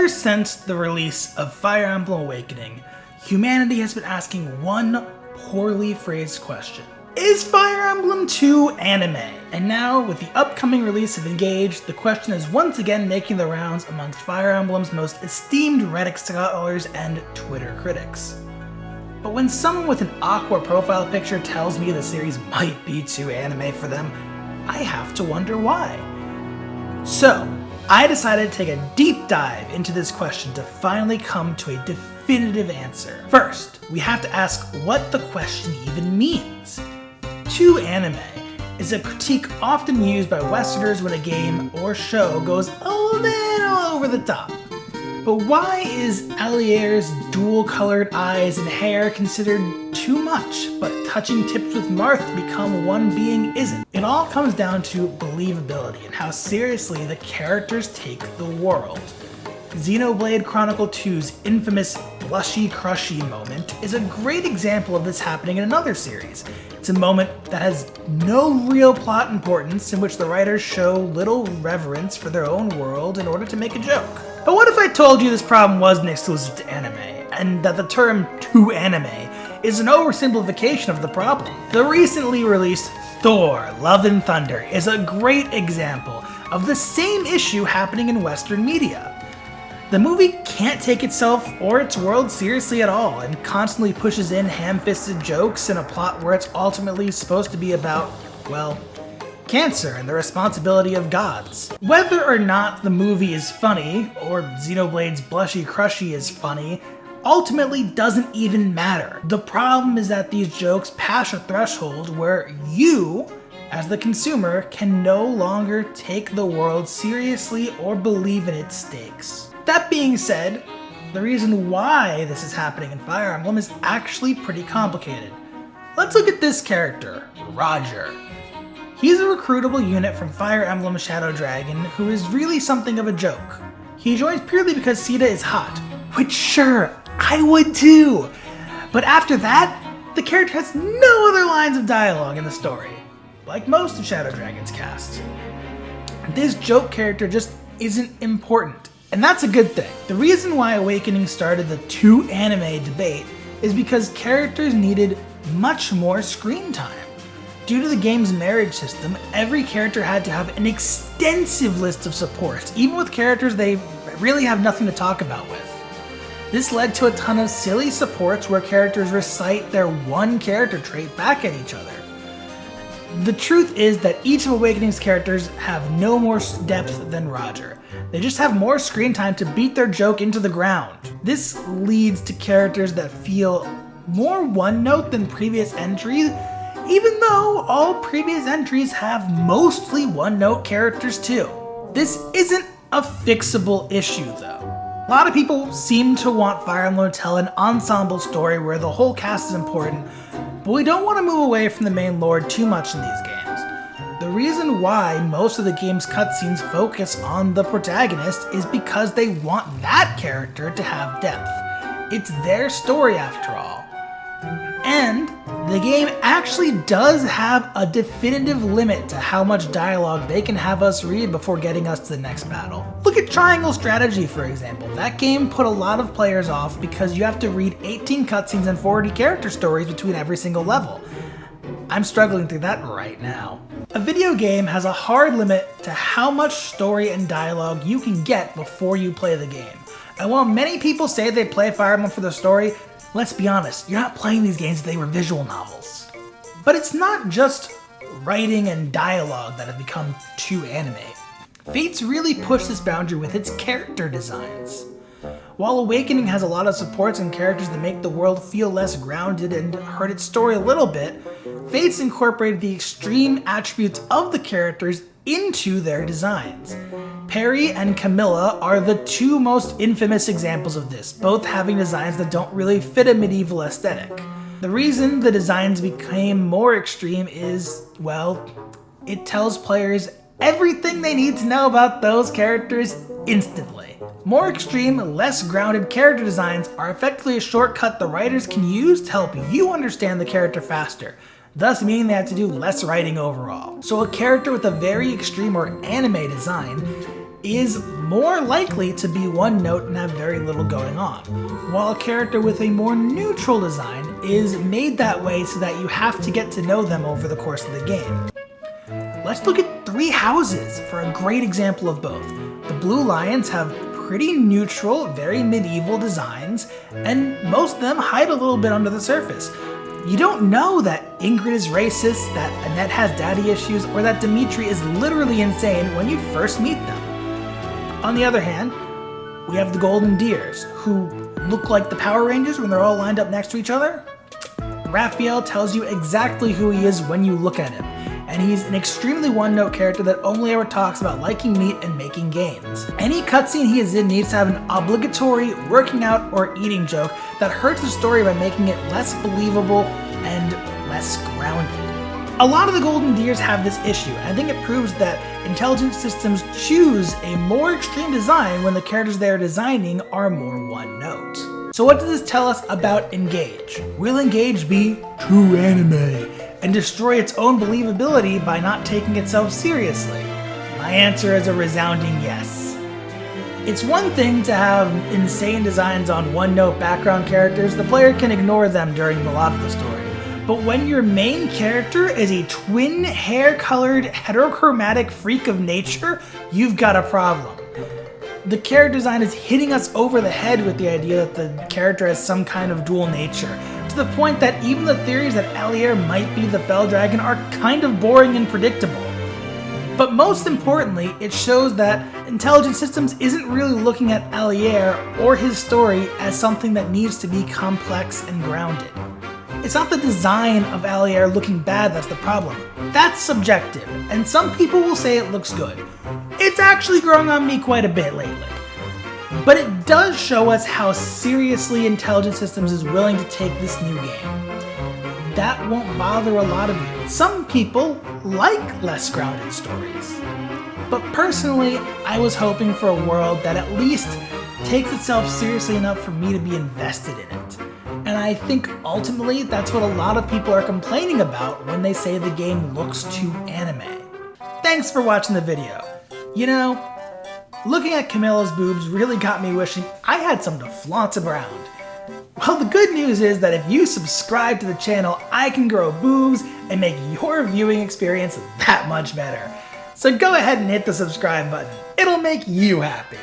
Ever since the release of Fire Emblem Awakening, humanity has been asking one poorly phrased question. Is Fire Emblem Too Anime? And now, with the upcoming release of Engage, the question is once again making the rounds amongst Fire Emblem's most esteemed Reddit scholars and Twitter critics. But when someone with an awkward profile picture tells me the series might be too anime for them, I have to wonder why. So, I decided to take a deep dive into this question to finally come to a definitive answer. First, we have to ask what the question even means. Too anime is a critique often used by Westerners when a game or show goes a little over the top. But why is Alier's dual-colored eyes and hair considered too much, but touching tips with Marth to become one being isn't? It all comes down to believability and how seriously the characters take the world. Xenoblade Chronicle 2's infamous blushy crushy moment is a great example of this happening in another series. It's a moment that has no real plot importance, in which the writers show little reverence for their own world in order to make a joke. But what if I told you this problem wasn't exclusive to anime, and that the term too anime is an oversimplification of the problem? The recently released Thor: Love and Thunder is a great example of the same issue happening in Western media. The movie can't take itself or its world seriously at all, and constantly pushes in ham-fisted jokes in a plot where it's ultimately supposed to be about, well, cancer and the responsibility of gods. Whether or not the movie is funny, or Xenoblade's blushy crushy is funny, ultimately doesn't even matter. The problem is that these jokes pass a threshold where you, as the consumer, can no longer take the world seriously or believe in its stakes. That being said, the reason why this is happening in Fire Emblem is actually pretty complicated. Let's look at this character, Roger. He's a recruitable unit from Fire Emblem Shadow Dragon who is really something of a joke. He joins purely because Sita is hot, which sure, I would too. But after that, the character has no other lines of dialogue in the story, like most of Shadow Dragon's cast. This joke character just isn't important. And that's a good thing. The reason why Awakening started the too anime debate is because characters needed much more screen time. Due to the game's marriage system, every character had to have an extensive list of supports, even with characters they really have nothing to talk about with. This led to a ton of silly supports where characters recite their one character trait back at each other. The truth is that each of Awakening's characters have no more depth than Roger. They just have more screen time to beat their joke into the ground. This leads to characters that feel more one-note than previous entries, even though all previous entries have mostly one-note characters too. This isn't a fixable issue though. A lot of people seem to want Fire Emblem to tell an ensemble story where the whole cast is important, but we don't want to move away from the main lore too much in these games. The reason why most of the game's cutscenes focus on the protagonist is because they want that character to have depth. It's their story after all. And the game actually does have a definitive limit to how much dialogue they can have us read before getting us to the next battle. Look at Triangle Strategy, for example. That game put a lot of players off because you have to read 18 cutscenes and 40 character stories between every single level. I'm struggling through that right now. A video game has a hard limit to how much story and dialogue you can get before you play the game. And while many people say they play Fire Emblem for the story, let's be honest, you're not playing these games as they were visual novels. But it's not just writing and dialogue that have become too anime. Fate's really pushed this boundary with its character designs. While Awakening has a lot of supports and characters that make the world feel less grounded and hurt its story a little bit, Fate's incorporated the extreme attributes of the characters into their designs. Perry and Camilla are the two most infamous examples of this, both having designs that don't really fit a medieval aesthetic. The reason the designs became more extreme is, well, it tells players everything they need to know about those characters instantly. More extreme, less grounded character designs are effectively a shortcut the writers can use to help you understand the character faster, thus meaning they have to do less writing overall. So a character with a very extreme or anime design is more likely to be one note and have very little going on, while a character with a more neutral design is made that way so that you have to get to know them over the course of the game. Let's look at Three Houses for a great example of both. The Blue Lions have pretty neutral, very medieval designs, and most of them hide a little bit under the surface. You don't know that Ingrid is racist, that Annette has daddy issues, or that Dimitri is literally insane when you first meet them. On the other hand, we have the Golden Deers, who look like the Power Rangers when they're all lined up next to each other. Raphael tells you exactly who he is when you look at him, and he's an extremely one-note character that only ever talks about liking meat and making games. Any cutscene he is in needs to have an obligatory working out or eating joke that hurts the story by making it less believable and less grounded. A lot of the Golden Deers have this issue, and I think it proves that intelligent systems choose a more extreme design when the characters they are designing are more one-note. So what does this tell us about Engage? Will Engage be true anime and destroy its own believability by not taking itself seriously? My answer is a resounding yes. It's one thing to have insane designs on one-note background characters. The player can ignore them during the lot of the story. But when your main character is a twin hair-colored heterochromatic freak of nature, you've got a problem. The character design is hitting us over the head with the idea that the character has some kind of dual nature, to the point that even the theories that Allier might be the Fell Dragon are kind of boring and predictable. But most importantly, it shows that Intelligent Systems isn't really looking at Allier or his story as something that needs to be complex and grounded. It's not the design of Allier looking bad that's the problem. That's subjective, and some people will say it looks good. It's actually growing on me quite a bit lately. But it does show us how seriously Intelligent Systems is willing to take this new game. That won't bother a lot of you. Some people like less grounded stories. But personally, I was hoping for a world that at least takes itself seriously enough for me to be invested in it. And I think ultimately that's what a lot of people are complaining about when they say the game looks too anime. Thanks for watching the video. You know, looking at Camilla's boobs really got me wishing I had some to flaunt around. Well, the good news is that if you subscribe to the channel, I can grow boobs and make your viewing experience that much better. So go ahead and hit the subscribe button. It'll make you happy.